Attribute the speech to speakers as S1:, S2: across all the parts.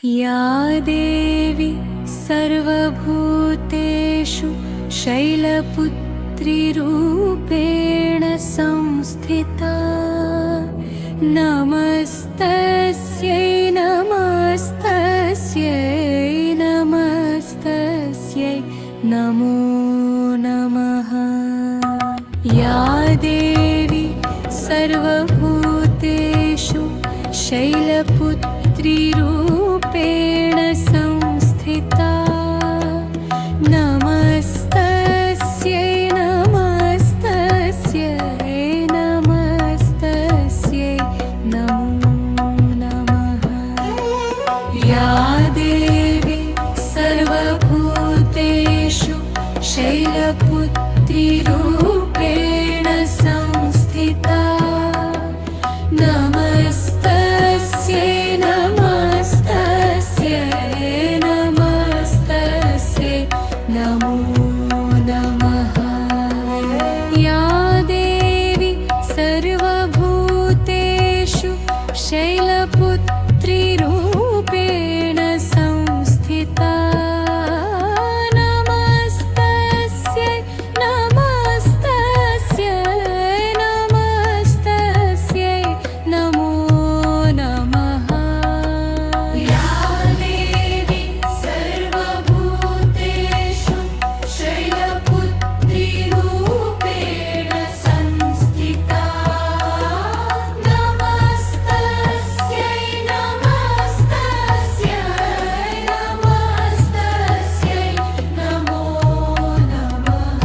S1: या देवी सर्वभूतेषु शैलपुत्रीरूपेण संस्थिता नमस्तस्यै नमस्तस्यै नमस्तस्यै नमो नमः। या देवी सर्वभूतेषु शैलपुत्रीरूपेण संस्थिता नमस्तस्यै नमस्तस्यै नमस्तस्यै नमो नमः। या देवी सर्वभूतेषु शैलपुत्रीरूपेण संस्थिता नमस्तस्यै नमस्तस्यै नमस्तस्यै नमो नमः। या देवी सर्वभूतेषु शैलपुत्रीरूपेण संस्थिता नमस्तस्यै नमस्तस्यै नमस्तस्यै नमो नमः। या देवी सर्वभूतेषु शैलपुत्रीरूपेण संस्थिता नमस्तस्यै नमस्तस्यै नमस्तस्यै नमो नमः।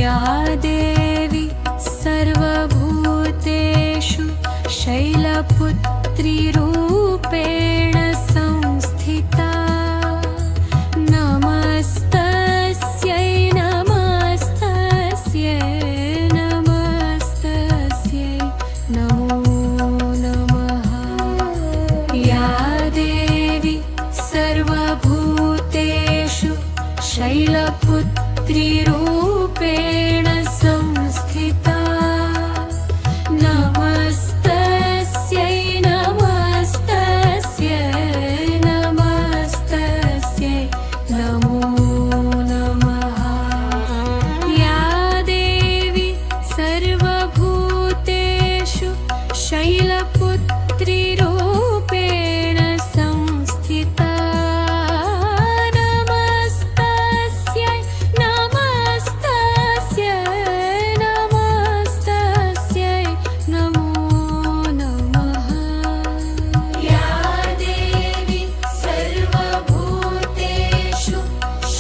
S1: या देवी सर्वभूतेषु शैलपुत्रीरूपेण संस्थिता नमस्तस्यै नमस्तस्यै नमस्तस्यै नमो नमः। या देवी सर्वभूतेषु शैलपुत्रीरूपेण संस्थिता नमस्तस्यै नमस्तस्यै नमस्तस्यै नमो नमः। या देवी सर्वभूतेषु शैलपुत्रीरूपेण संस्थिता नमस्तस्यै नमस्तस्यै नमस्तस्यै नमो नमः। या देवी सर्वभूतेषु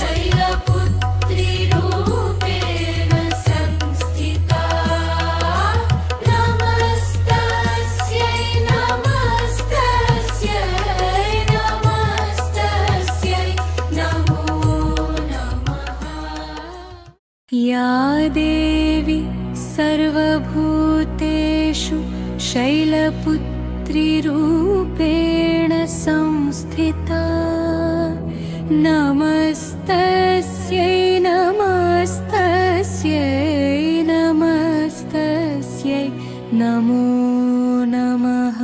S1: शैलपुत्रीरूपेण संस्थिता नमस्तस्यै नमस्तस्यै नमस्तस्यै नमो नमः। या देवी सर्वभूतेषु शैलपुत्रीरूपेण संस्थिता नमस्तस्यै नमस्तस्यै नमस्तस्यै नमो नमः।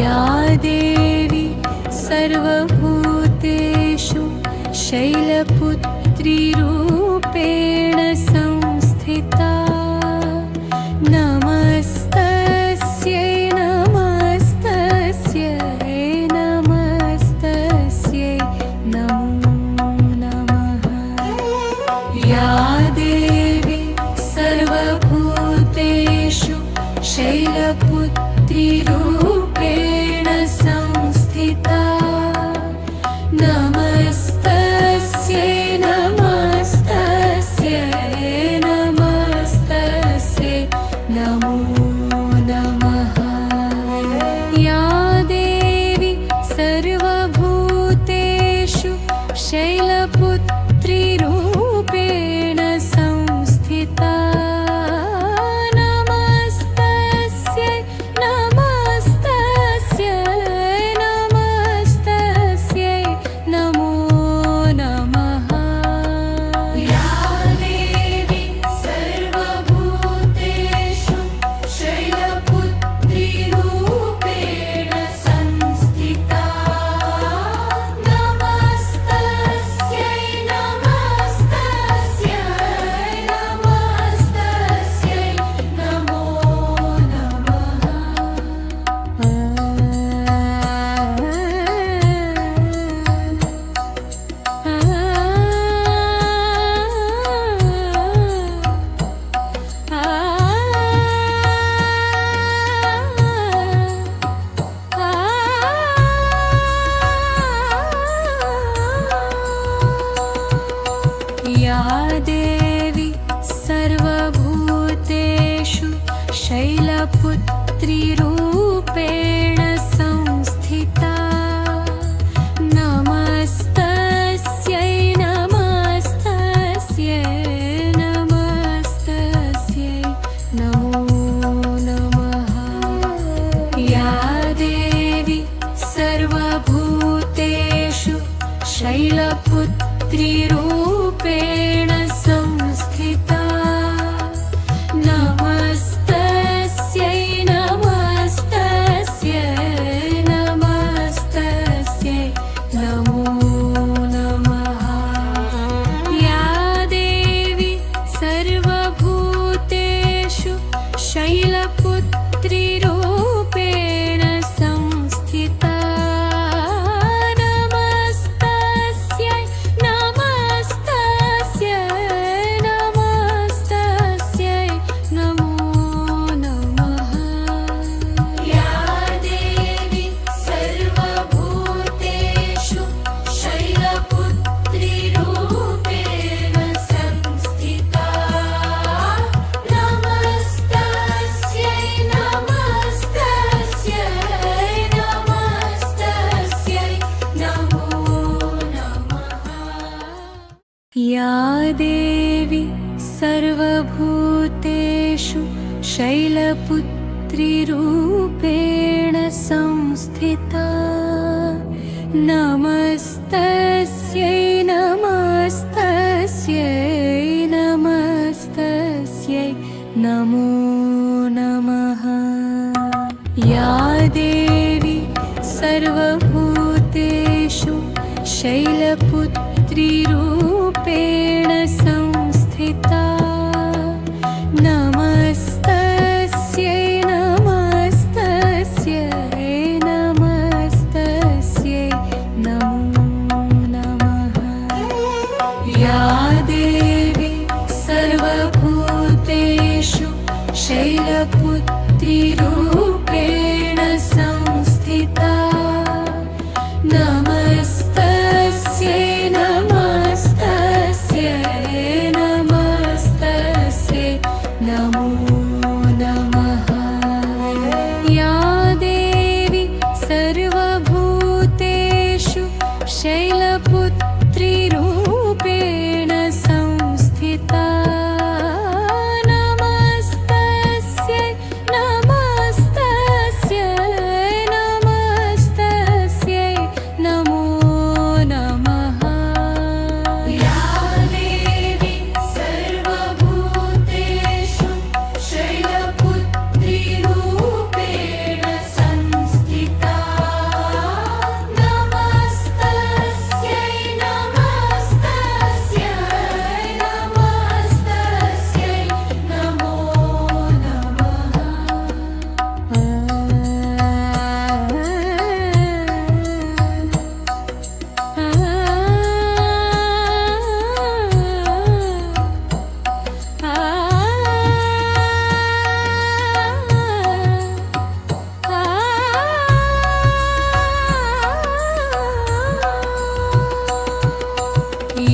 S1: या देवी सर्वभूतेषु शैलपुत्रीरूपेण संस्थिता नमस्तस्यै नमस्तस्यै नमस्तस्यै नमो नमः। या देवी सर्वभूतेषु शैलपुत्रीरूपेण संस्थिता नमस्तस्यै नमस्तस्यै नमस्तस्यै नमो नमः। या देवी सर्वभूतेषु शैलपुत्रीरूपेण संस्थिता शैलपुत्रीरूपेण संस्थिता नमस्तस्यै नमस्तस्यै नमस्तस्यै नमो नमः या देवी सर्वभूतेषु शैलपुत्रीरूपेण संस्थिता नमस्तस्यै नमस्तस्यै नमस्तस्यै नमो नमः या देवी सर्वभूतेषु शैलपुत्रीरूपेण संस्थिता नमस्तस्यै नमस्तस्यै नमस्तस्यै नमो नमः या देवी सर्वभूतेषु शैलपुत्रीरूपेण संस्थिता नमस्तस्यै नमस्तस्यै नमस्तस्यै नमो नमः या देवी सर्वभूतेषु शैलपुत्रीरूपेण संस्थिता नमस्तस्यै नमस्तस्यै नमस्तस्यै नमो नमः या देवी सर्वभूतेषु शैलपुत्रीरूपेण संस्थिता नमस्तस्यै नमस्तस्यै नमस्तस्यै नमो नमः या देवी सर्वभूतेषु शैलपुत्रीरूपेण संस्थिता नमस्तस्यै नमस्तस्यै नमस्तस्यै नमो नमः या देवी सर्वभूतेषु शैलपुत्रीरूपेण संस्थिता नमस्तस्यै नमस्तस्यै नमस्तस्यै नमो नमः या देवी सर्वभूतेषु शैलपुत्रीरूपेण संस्थिता नमस्तस्यै नमस्तस्यै नमस्तस्यै नमो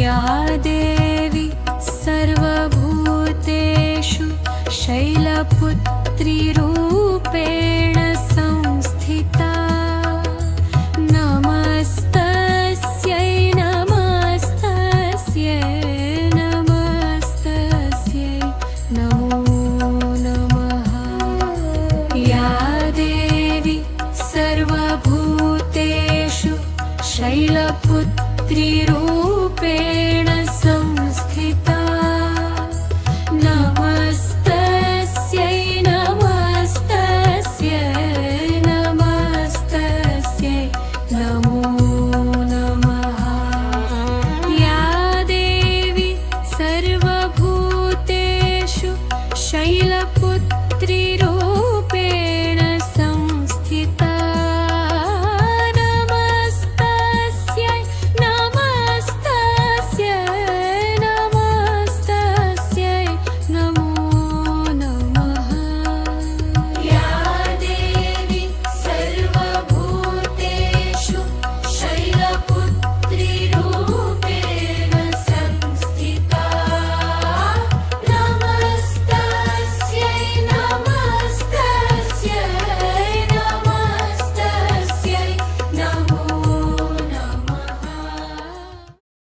S1: या देवी सर्वभूतेषु शैलपुत्रीरूपेण संस्थिता नमस्तस्यै नमस्तस्यै नमस्तस्यै नमो नमः या देवी सर्वभूतेषु शैलपुत्रीरूपेण संस्थिता नमस्तस्यै नमस्तस्यै नमस्तस्यै नमो नमः या देवी सर्वभूतेषु शैलपुत्रीरूपेण संस्थिता नमस्तस्यै नमस्तस्यै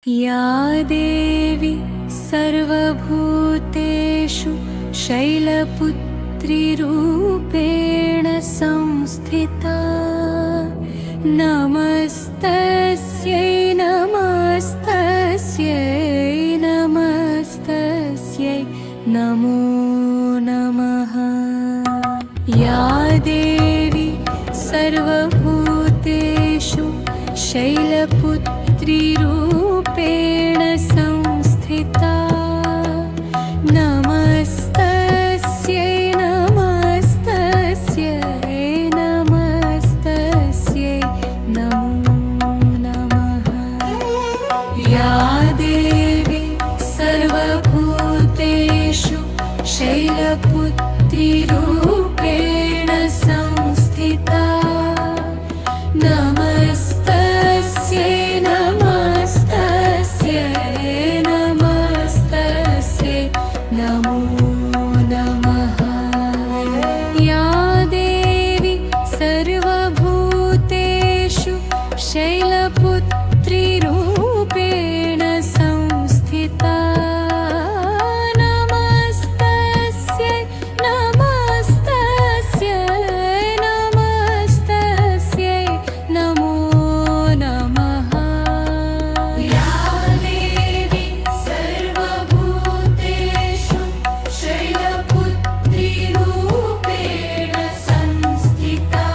S1: या देवी सर्वभूतेषु शैलपुत्रीरूपेण संस्थिता नमस्तस्यै नमस्तस्यै नमस्तस्यै नमो नमः। या देवी सर्वभूतेषु शैलपुत्रीरूपेण संस्थिता नमस्तस्यै नमस्तस्यै नमस्तस्यै नमो नमः। या देवी सर्वभूतेषु शैलपुत्रीरूपेण संस्थिता नमस्तस्यै नमस्तस्यै नमस्तस्यै नमो नमः। या देवी सर्वभूतेषु शैलपुत्रीरूपेण संस्थिता नमस्तस्यै नमस्तस्यै नमस्तस्यै नमो नमः। या देवी सर्वभूतेषु शैलपुत्रीरूपेण संस्थिता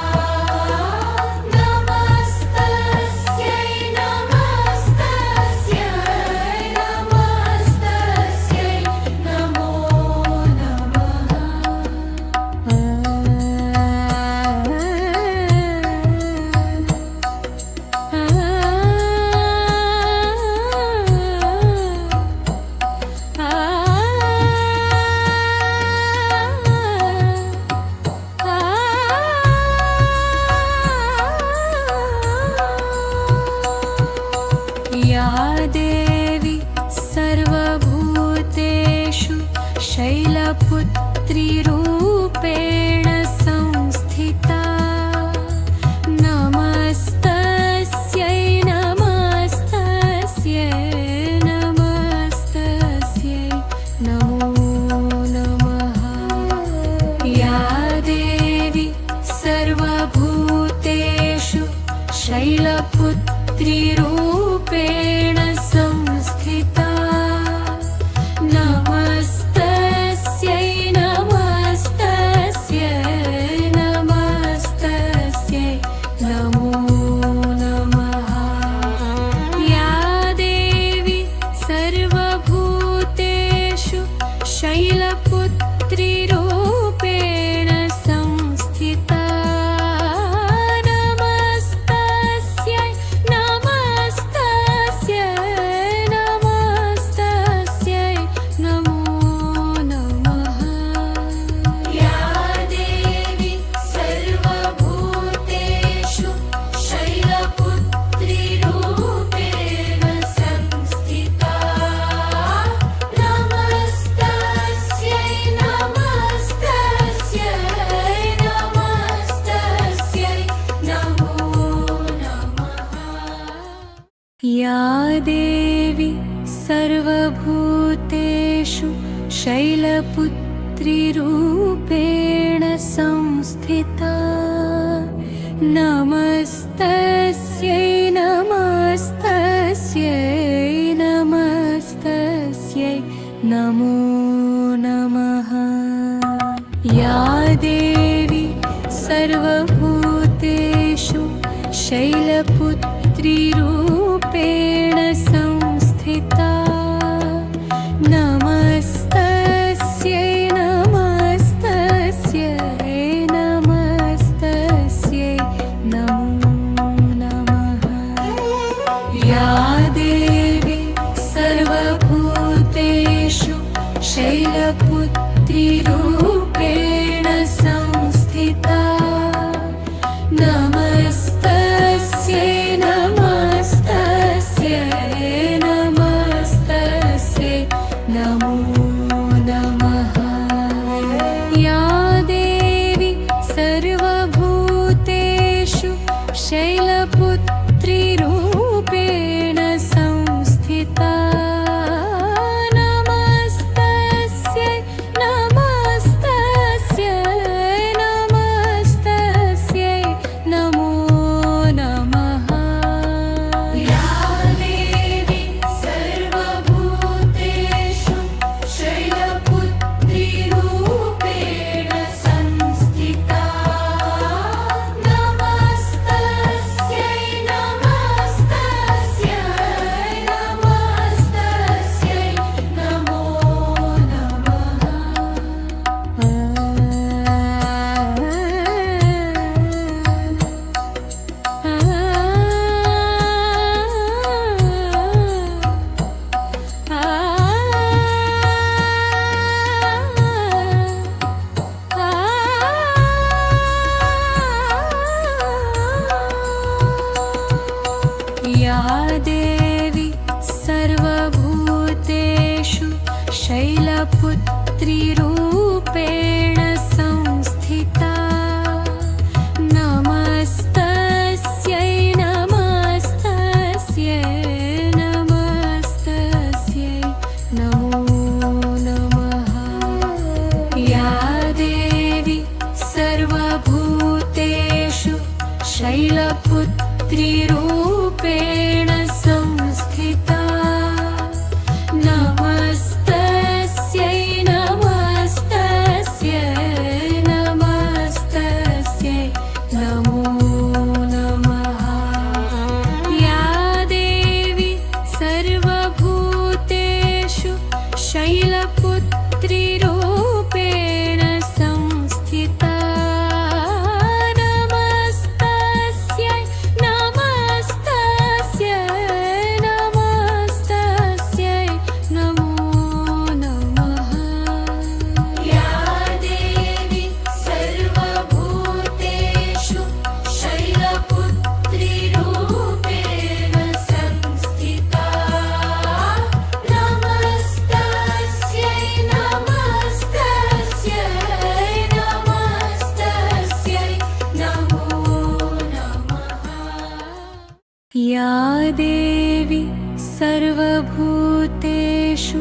S1: नमस्तस्यै नमस्तस्यै नमस्तस्यै नमो या देवी सर्वभूतेषु शैलपुत्रीरूपेण संस्थिता नमस्तस्यै नमस्तस्यै नमस्तस्यै नमो नमः। या देवी सर्वभूतेषु शैलपुत्रीरूपेण संस्थिता नमस्तस्यै नमस्तस्यै नमस्तस्यै नमो नमः। या देवी सर्वभूतेषु शैलपुत्रीरूपेण संस्थिता नमस्तस्यै नमस्तस्यै नमस्तस्यै नमो नमः। या देवी सर्वभूतेषु शैलपुत्रीरूपेण संस्थिता नमस्तस्यै नमस्तस्यै नमस्तस्यै नमो नमः। या देवी सर्वभूतेषु शैलपुत्रीरूपेण संस्थिता नमस्तस्यै नमस्तस्यै नमस्तस्यै नमो नमः। या देवी सर्वभूतेषु शैलपुत्रीरूपेण संस्थिता नमस्तस्यै नमस्तस्यै नमस्तस्यै नमो नमः। या देवी सर्वभूतेषु शैलपुत्रीरूपेण संस्थिता नमस्तस्यै नमस्तस्यै नमस्तस्यै शैलपुत्रीरूपेण संस्थिता नमस्तस्यै नमस्तस्यै नमस्तस्यै नमो नमः या देवी सर्वभूतेषु शैलपुत्रीरूपेण संस्थिता नमस्तस्यै नमस्तस्यै नमस्तस्यै नमो नमः या देवी सर्वभूतेषु शैलपुत्रीरूपेण संस्थिता नमस्तस्यै नमस्तस्यै नमस्तस्यै नमो नमः या देवी सर्वभूतेषु शैलपुत्रीरूपेण संस्थिता नमस्तस्यै नमस्तस्यै नमस्तस्यै नमो नमः या देवी सर्वभूतेषु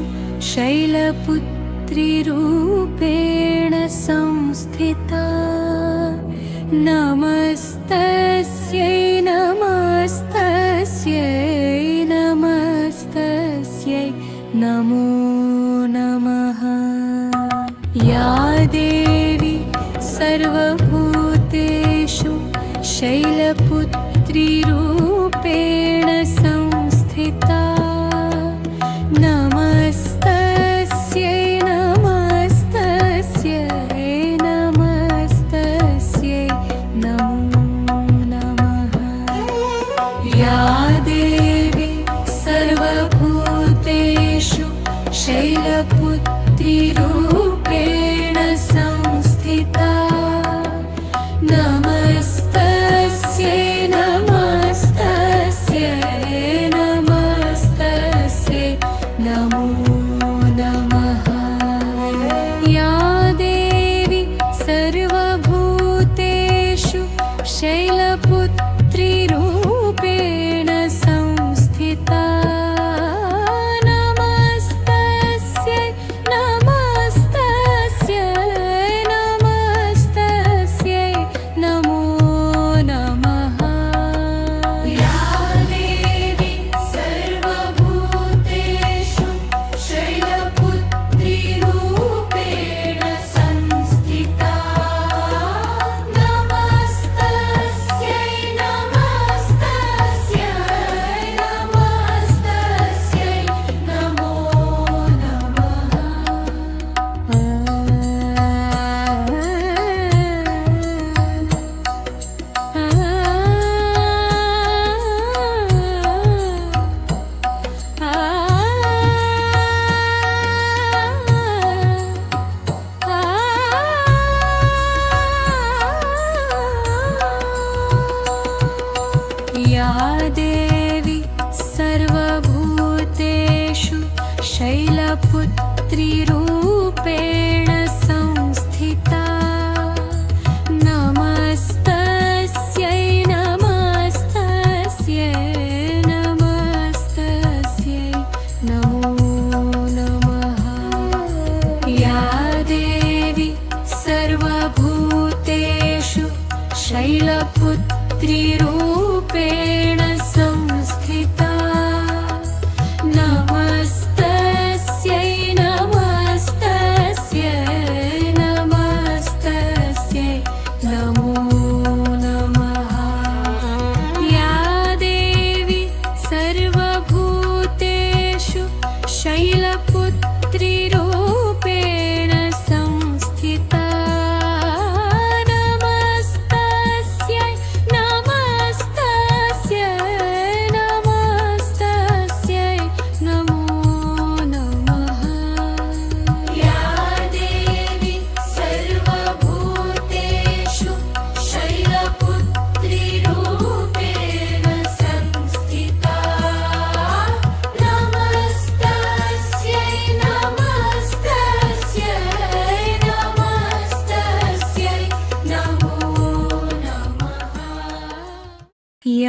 S1: शैलपुत्रीरूपेण संस्थिता नमस्तस्यै नमस्तस्यै नमस्तस्यै नमो नमः या देवी सर्वभूतेषु शैलपुत्रीरूपेण संस्थिता नमस्तस्यै नमस्तस्यै नमस्तस्यै नमो नमः या देवी सर्वभूतेषु शैलपुत्रीरूपेण संस्थिता नमस्तस्यै नमस्तस्यै नमस्तस्यै नमो नमः या देवी सर्वभूतेषु शैलपुत्रीरूपेण संस्थिता नमस्तस्यै नमस्तस्यै नमस्तस्यै नमो नमः या देवी सर्वभूतेषु शैलपुत्रीरूपेण संस्थिता नमस्तस्यै नमस्तस्यै नमस्तस्यै नमो या देवी सर्वभूतेषु शैलपुत्रीरूपेण संस्थिता नमस्तस्यै नमस्तस्यै नमस्तस्यै नमो नमः या देवी सर्वभूतेषु शैलपुत्रीरूपेण संस्थिता नमस्तस्यै नमस्तस्यै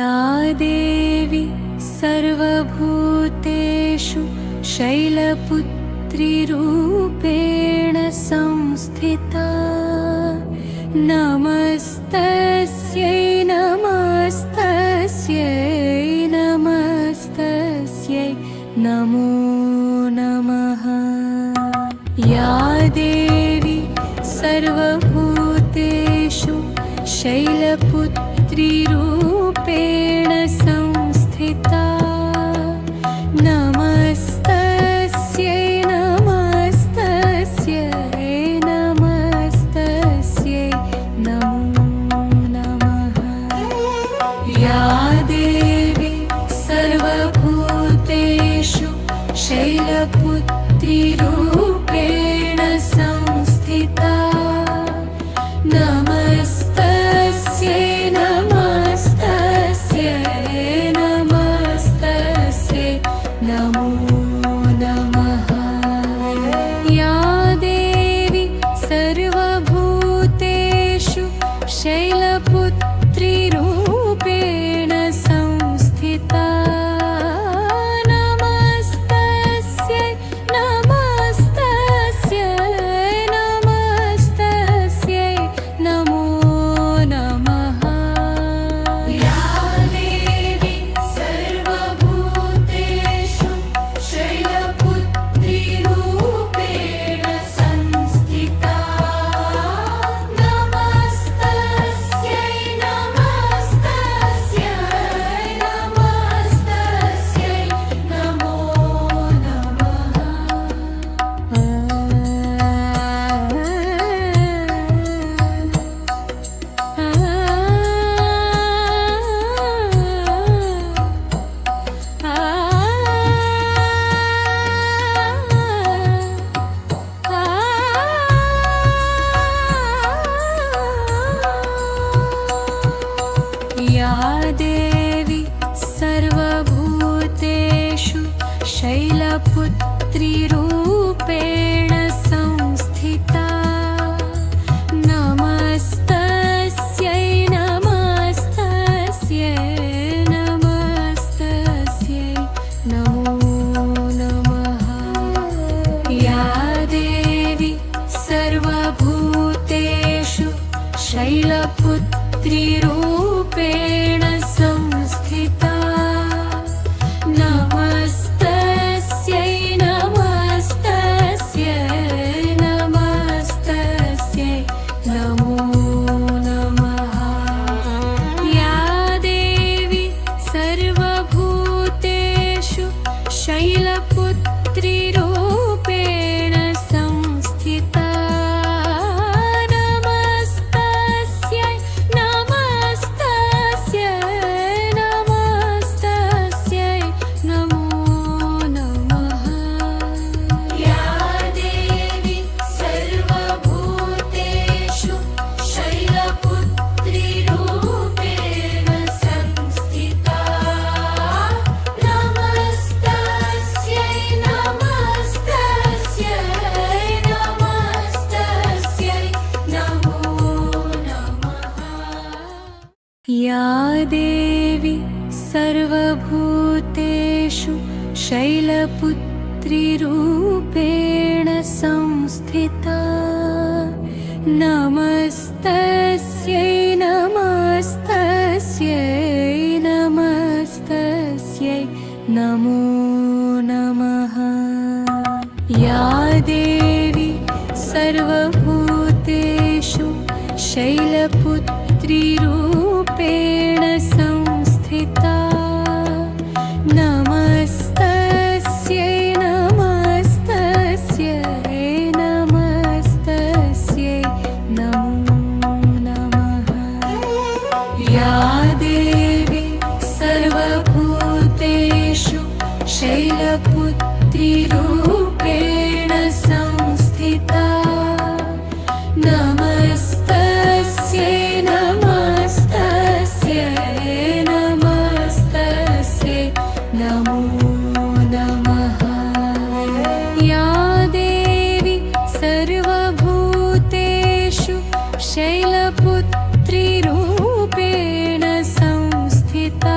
S1: या देवी सर्वभूतेषु शैलपुत्रीरूपेण संस्थिता नमस्तस्यै नमस्तस्यै नमस्तस्यै नमो नमः। या देवी सर्वभूतेषु शैलपुत्रीरूपेण संस्थिता नमस्तस्यै नमस्तस्यै नमस्तस्यै नमो नमः। या देवी सर्वभूतेषु शैलपुत्रीरूपेण संस्थिता नमस्तस्यै नमस्तस्यै नमस्तस्यै नमो नमः। या देवी सर्वभूतेषु शैलपुत्रीरूपेण संस्थिता नमस्तस्यै नमस्तस्यै नमस्तस्यै नमो नमः। या देवी सर्वभूतेषु शैलपुत्रीरूपेण संस्थिता नमस्तस्यै नमस्तस्यै नमस्तस्यै नमो या देवी सर्वभूतेषु शैलपुत्रीरूपेण संस्थिता नमस्तस्यै नमस्तस्यै नमस्तस्यै नमो नमः। या देवी सर्वभूतेषु शैलपुत्रीरूपेण संस्थिता नमस्तस्यै नमस्तस्यै नमस्तस्यै नमो नमः। या देवी सर्वभूतेषु शैलपुत्रीरूपेण संस्थिता नमस्तस्यै नमस्तस्यै नमस्तस्यै नमो नमः। या देवी सर्वभूतेषु शैलपुत्रीरूपेण संस्थिता नमस्तस्यै नमस्तस्यै नमस्तस्यै नमो नमः। या देवी सर्वभूतेषु शैलपुत्रीरूपेण संस्थिता नमस्तस्यै नमस्तस्यै नमस्तस्यै नमो नमः। या देवी सर्वभूतेषु शैलपुत्रीरूपेण संस्थिता नमस्तस्यै नमस्तस्यै नमस्तस्यै नमो नमः। या देवी सर्वभूतेषु शैलपुत्रीरूपेण संस्थिता नमस्तस्यै नमस्तस्यै नमस्तस्यै नमो नमः। या देवी सर्वभूतेषु शैलपुत्रीरूपेण संस्थिता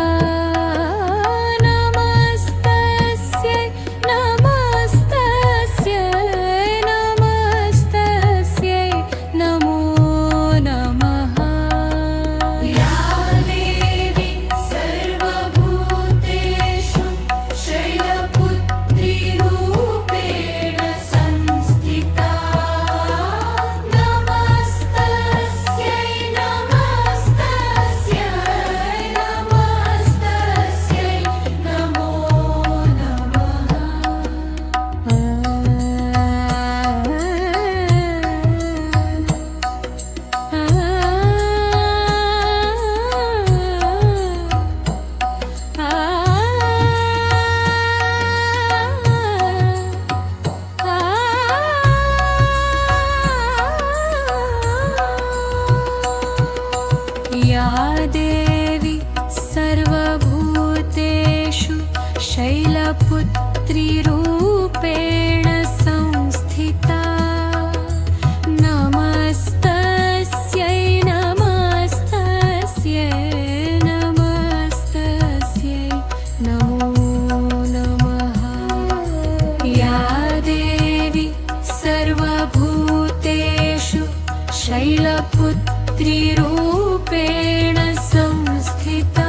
S1: शैलपुत्रीरूपेण संस्थिता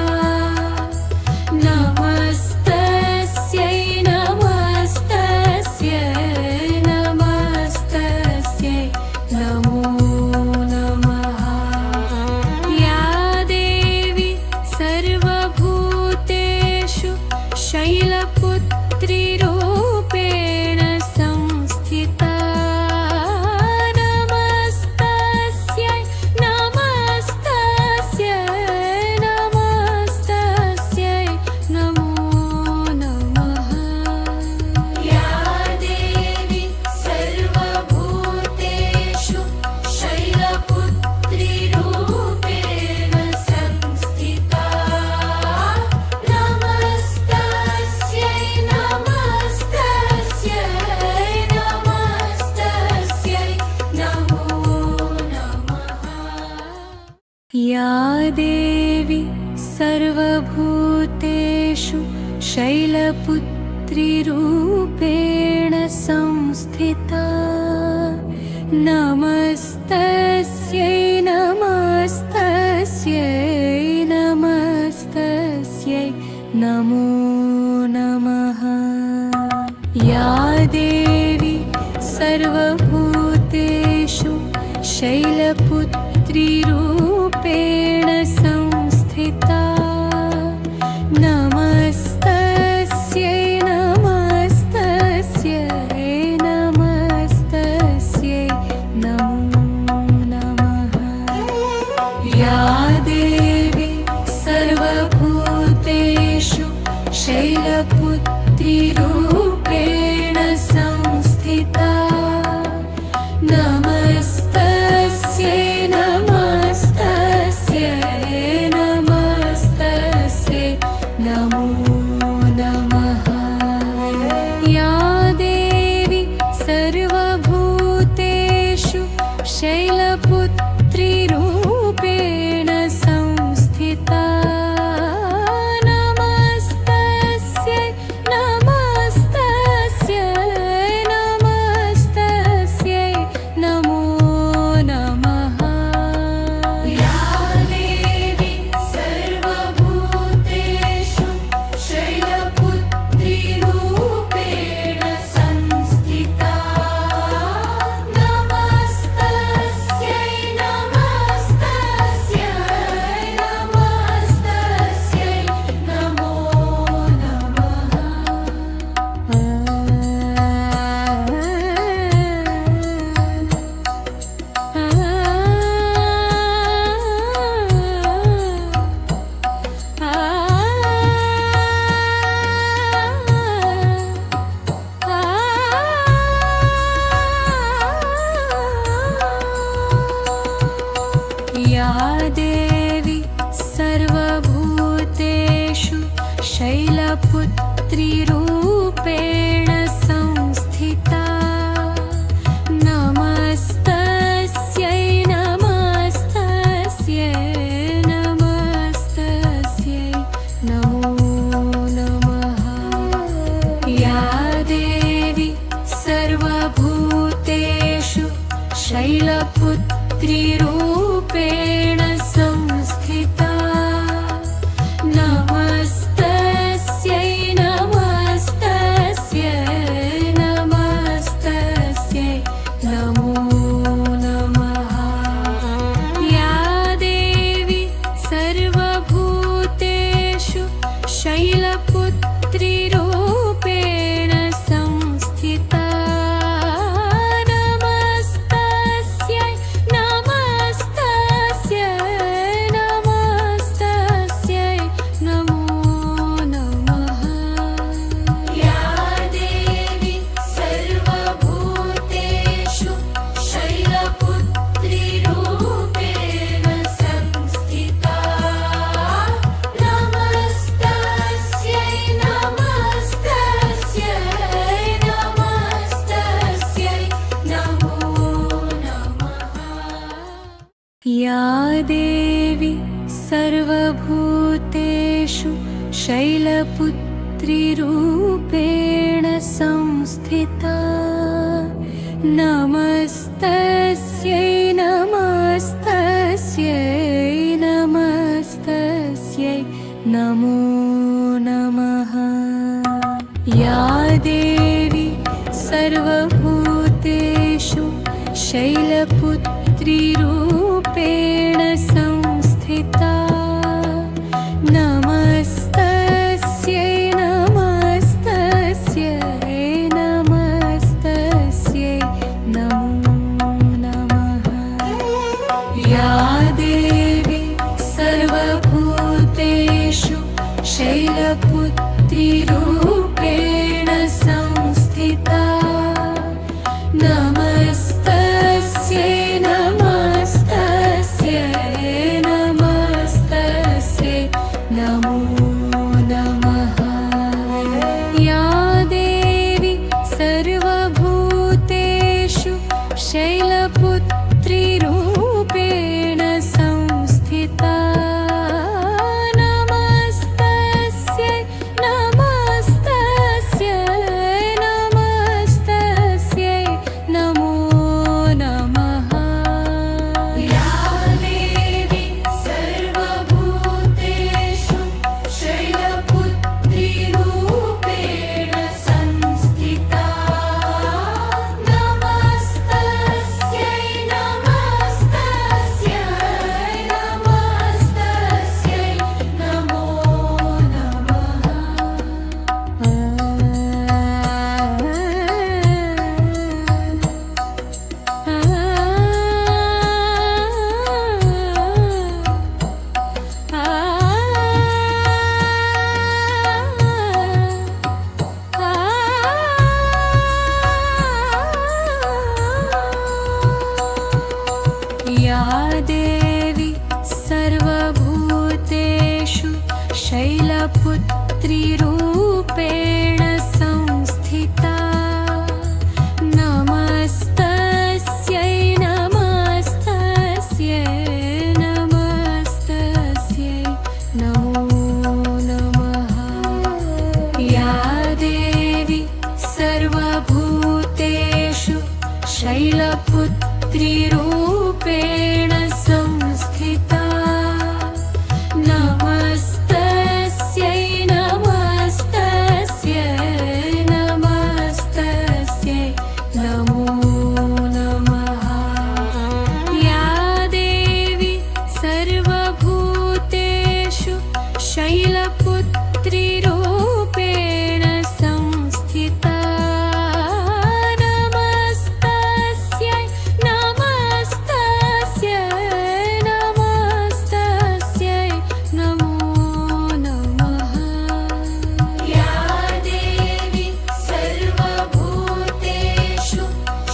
S1: नमस्तस्यै नमस्तस्यै नमस्तस्यै नमो नमः या देवी सर्वभूतेषु शैलपुत्रीरूपेण संस्थिता नमस्तस्यै नमस्तस्यै नमस्तस्यै नमो नमः या देवी सर्वभूतेषु शैलपुत्रीरूपेण संस्थिता नमस्तस्यै नमस्तस्यै नमस्तस्यै नमो नमः या देवी सर्वभूतेषु शैलपुत्रीरूपेण संस्थिता नमस्तस्यै नमस्तस्यै नमस्तस्यै नमो नमः या देवी सर्वभूतेषु शैलपुत्रीरूपेण संस्थिता नमस्तस्यै नमस्तस्यै नमस्तस्यै नमो नमः या देवी सर्वभूतेषु शैलपुत्रीरूपेण संस्थिता नमस्तस्यै नमस्तस्यै नमस्तस्यै नमो नमः या देवी सर्वभूतेषु शैलपुत्रीरूपेण संस्थिता नमस्तस्यै नमस्तस्यै नमस्तस्यै नमो नमः या देवी सर्वभूतेषु शैलपुत्रीरूपेण संस्थिता नमस्तस्यै नमस्तस्यै नमस्तस्यै नमो या देवी सर्वभूतेषु शैलपुत्रीरूपेण संस्थिता नमस्तस्यै नमस्तस्यै नमस्तस्यै नमो नमः या देवी सर्वभूतेषु शैलपुत्रीरूपेण संस्थिता नमस्तस्यै नमस्तस्यै नमस्तस्यै नमो नमः या देवी सर्वभूतेषु शैलपुत्रीरूपेण संस्थिता नमस्तस्यै नमस्तस्यै नमस्तस्यै नमो नमः या देवी सर्वभूतेषु शैलपुत्रीरूपेण संस्थिता नमस्तस्यै नमस्तस्यै नमस्तस्यै नमो नमः या देवी सर्वभूतेषु शैलपुत्रीरूपेण संस्थिता नमस्तस्यै नमस्तस्यै सर्वभूतेषु शैलपुत्रीरूपेण संस्थिता नमस्तस्यै नमस्तस्यै नमस्तस्यै नमो नमः या देवी सर्वभूतेषु शैलपुत्रीरूपेण संस्थिता नमस्तस्यै नमस्तस्यै नमस्तस्यै नमो नमः या देवी सर्वभूतेषु शैलपुत्रीरूपेण संस्थिता नमस्तस्यै नमस्तस्यै नमस्तस्यै नमो नमः या देवी सर्वभूतेषु शैलपुत्रीरूपेण संस्थिता नमस्तस्यै नमस्तस्यै नमस्तस्यै नमो या देवी सर्वभूतेषु शैलपुत्रीरूपेण संस्थिता नमस्तस्यै नमस्तस्यै नमस्तस्यै नमो नमः या देवी सर्वभूतेषु शैलपुत्रीरूपेण संस्थिता नमस्तस्यै नमस्तस्यै नमस्तस्यै नमो नमः या देवी सर्वभूतेषु शैलपुत्रीरूपेण संस्थिता नमस्तस्यै नमस्तस्यै नमस्तस्यै नमो नमः या देवी सर्वभूतेषु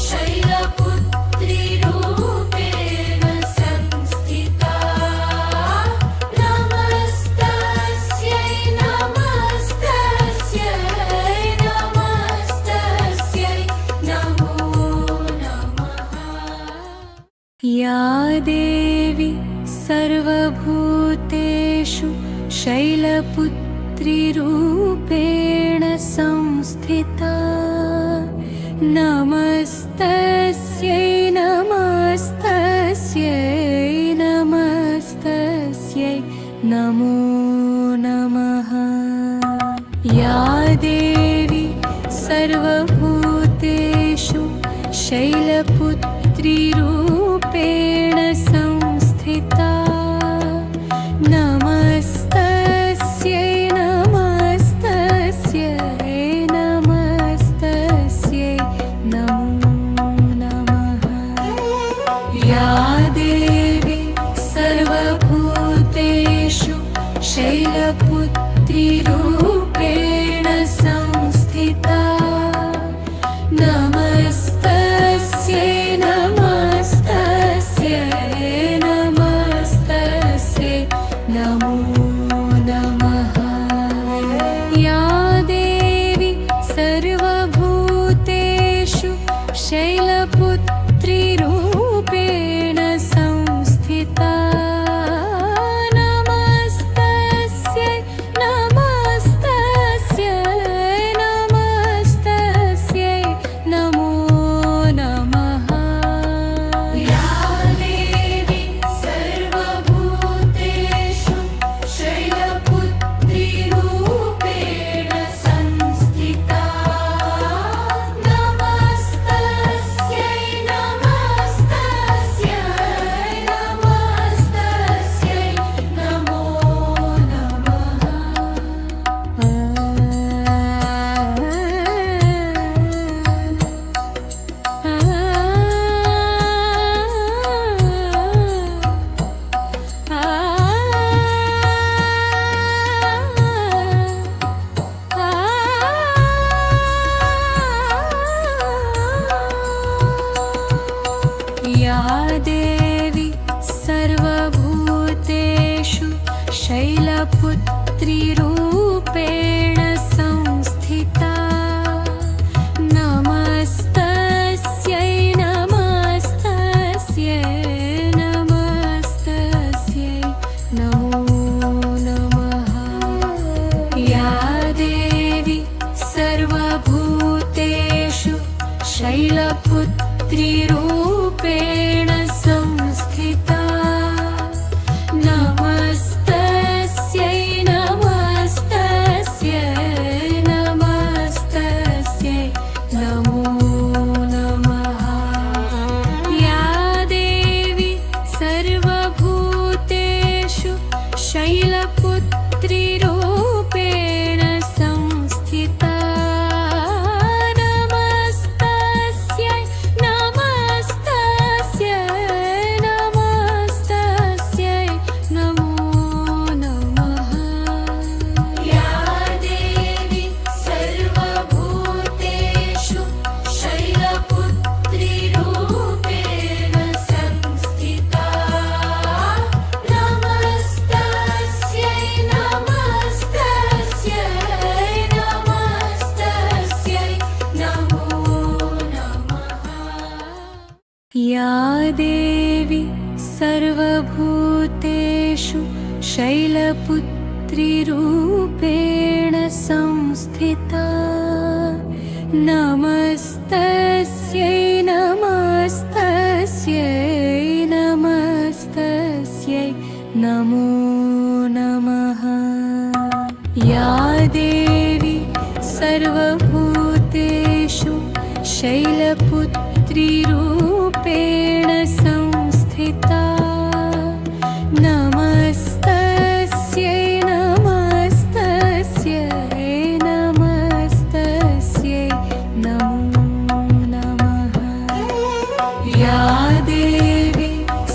S1: शैलपुत्रीरूपेण संस्थिता नमस्तस्यै नमस्तस्यै नमस्तस्यै नमो नमः या देवी सर्वभूतेषु शैलपुत्रीरूपेण संस्थिता नमस्तस्यै नमस्तस्यै नमस्तस्यै नमो नमः या देवी सर्वभूतेषु शैलपुत्रीरूपेण संस्थिता नमस्तस्यै नमस्तस्यै नमस्तस्यै नमो नमः या देवी सर्वभूतेषु शैलपुत्रीरूपेण संस्थिता नमस्तस्यै नमस्तस्यै नमस्तस्यै नमो नमः या देवी सर्वभूतेषु शैलपुत्रीरूपेण संस्थिता नमस्तस्यै नमस्तस्यै नमस्तस्यै नमो नमः या देवी सर्वभूतेषु शैलपुत्रीरूपेण संस्थिता नमस्तस्यै शैलपुत्रीरूपेण संस्थिता नमस्तस्यै नमस्तस्यै नमस्तस्यै नमो नमः या देवी सर्वभूतेषु शैलपुत्रीरूपेण संस्थिता नमस्तस्यै नमस्तस्यै नमस्तस्यै नमो नमः या देवी सर्वभूतेषु शैलपुत्रीरूपेण संस्थिता नमस्तस्यै नमस्तस्यै नमस्तस्यै नमो नमः या देवी सर्वभूतेषु शैलपुत्रीरूपेण संस्थिता नमस्तस्यै नमस्तस्यै नमस्तस्यै नमो नमः या देवी सर्वभूतेषु शैलपुत्रीरूपेण संस्थिता नमस्तस्यै नमस्तस्यै नमस्तस्यै नमो नमः या देवी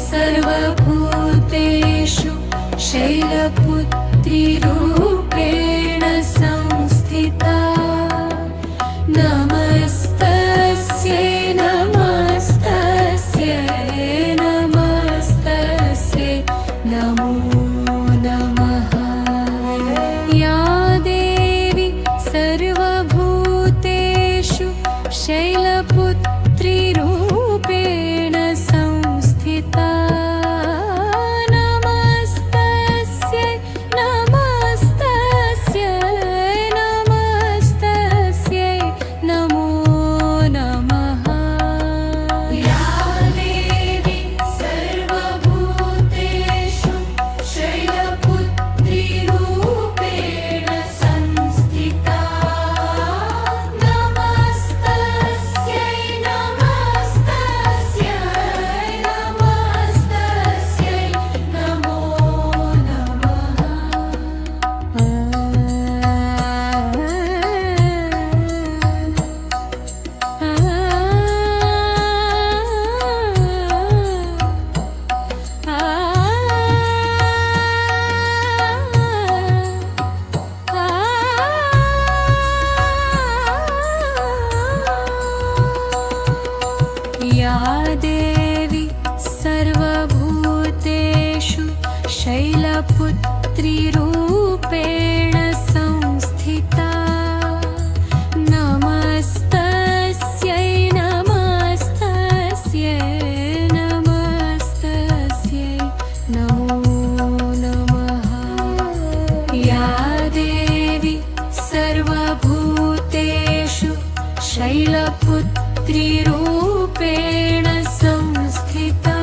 S1: सर्वभूतेषु शैलपुत्रीरूपेण संस्थिता नमस्तस्यै नमस्तस्यै नमस्तस्यै नमो नमः या देवी सर्वभूतेषु शैलपुत्रीरूपेण संस्थिता नमस्तस्यै नमस्तस्यै नमस्तस्यै नमो नमः या देवी सर्वभूतेषु शैलपुत्रीरूपेण संस्थिता नमस्तस्यै नमस्तस्यै नमस्तस्यै नमो या देवी सर्वभूतेषु शैलपुत्रीरूपेण संस्थिता नमस्तस्यै नमस्तस्यै नमस्तस्यै नमो नमः या देवी सर्वभूतेषु शैलपुत्रीरूपेण संस्थिता